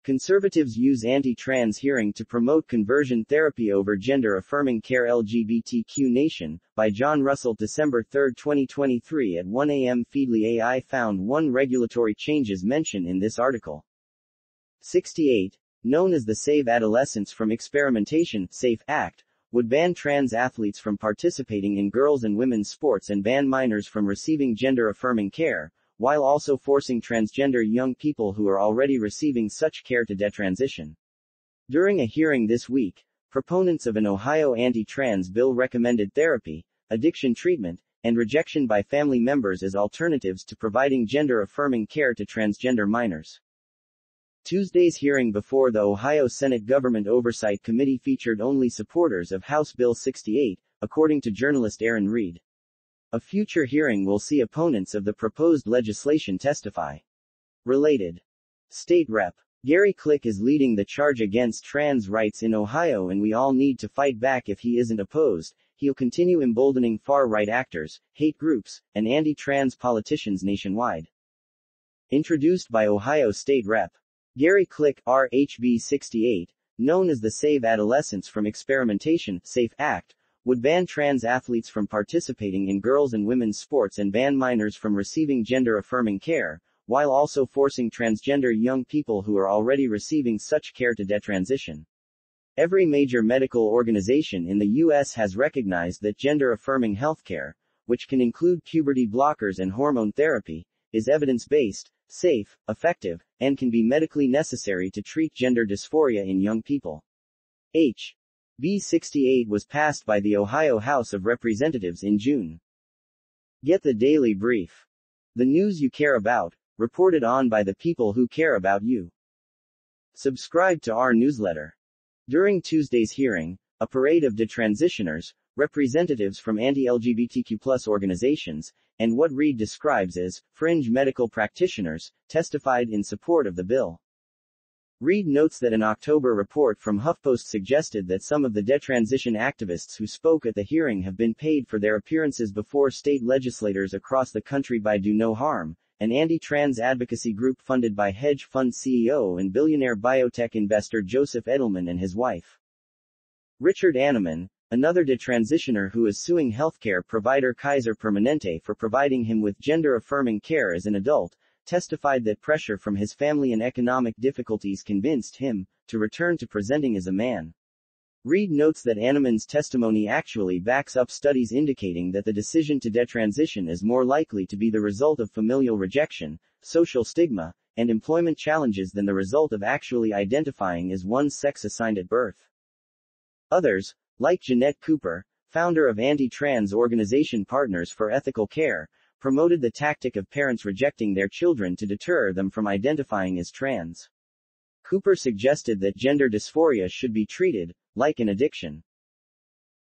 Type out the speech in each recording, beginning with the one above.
Conservatives use anti-trans hearing to promote conversion therapy over gender-affirming care. LGBTQ Nation, by John Russell, December 3, 2023 at 1 a.m. Feedly AI found one regulatory changes mentioned in this article. 68, known as the Save Adolescents from Experimentation (SAFE) Act, would ban trans athletes from participating in girls' and women's sports and ban minors from receiving gender-affirming care, while also forcing transgender young people who are already receiving such care to detransition. During a hearing this week, proponents of an Ohio anti-trans bill recommended therapy, addiction treatment, and rejection by family members as alternatives to providing gender-affirming care to transgender minors. Tuesday's hearing before the Ohio Senate Government Oversight Committee featured only supporters of House Bill 68, according to journalist Erin Reed. A future hearing will see opponents of the proposed legislation testify. Related. State Rep. Gary Click is leading the charge against trans rights in Ohio, and we all need to fight back. If he isn't opposed, he'll continue emboldening far-right actors, hate groups, and anti-trans politicians nationwide. Introduced by Ohio State Rep. Gary Click, HB 68, known as the Save Adolescents from Experimentation (SAFE) Act, would ban trans athletes from participating in girls' and women's sports and ban minors from receiving gender-affirming care, while also forcing transgender young people who are already receiving such care to detransition. Every major medical organization in the U.S. has recognized that gender-affirming healthcare, which can include puberty blockers and hormone therapy, is evidence-based, safe, effective, and can be medically necessary to treat gender dysphoria in young people. HB 68 was passed by the Ohio House of Representatives in June. Get the Daily Brief. The news you care about, reported on by the people who care about you. Subscribe to our newsletter. During Tuesday's hearing, a parade of detransitioners, representatives from anti-LGBTQ+ organizations, and what Reed describes as fringe medical practitioners, testified in support of the bill. Reed notes that an October report from HuffPost suggested that some of the detransition activists who spoke at the hearing have been paid for their appearances before state legislators across the country by Do No Harm, an anti-trans advocacy group funded by hedge fund CEO and billionaire biotech investor Joseph Edelman and his wife. Richard Anneman, another detransitioner who is suing healthcare provider Kaiser Permanente for providing him with gender-affirming care as an adult, testified that pressure from his family and economic difficulties convinced him to return to presenting as a man. Reed notes that Anneman's testimony actually backs up studies indicating that the decision to detransition is more likely to be the result of familial rejection, social stigma, and employment challenges than the result of actually identifying as one's sex assigned at birth. Others, like Jeanette Cooper, founder of anti-trans organization Partners for Ethical Care, promoted the tactic of parents rejecting their children to deter them from identifying as trans. Cooper suggested that gender dysphoria should be treated like an addiction.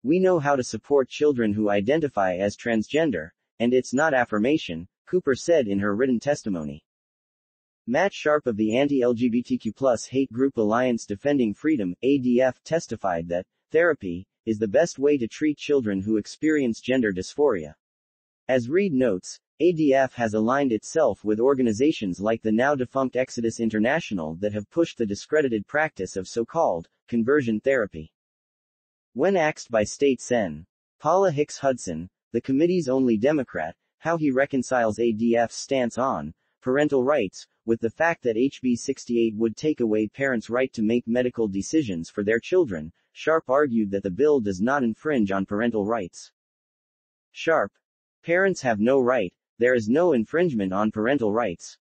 We know how to support children who identify as transgender, and it's not affirmation, Cooper said in her written testimony. Matt Sharp of the anti-LGBTQ+ hate group Alliance Defending Freedom, ADF, testified that therapy is the best way to treat children who experience gender dysphoria. As Reed notes, ADF has aligned itself with organizations like the now-defunct Exodus International that have pushed the discredited practice of so-called conversion therapy. When asked by State Sen. Paula Hicks Hudson, the committee's only Democrat, how he reconciles ADF's stance on parental rights with the fact that HB 68 would take away parents' right to make medical decisions for their children, Sharp argued that the bill does not infringe on parental rights. Sharp. Parents have no right, there is no infringement on parental rights.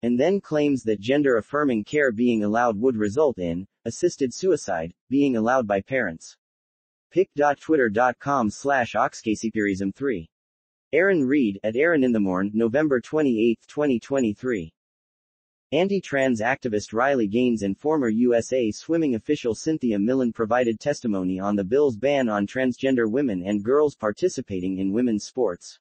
And then claims that gender-affirming care being allowed would result in assisted suicide, being allowed by parents. pic.twitter.com/oxcaseyperism3. Erin Reed, at Erin in the Morn, November 28, 2023. Anti-trans activist Riley Gaines and former USA swimming official Cynthia Millen provided testimony on the bill's ban on transgender women and girls participating in women's sports.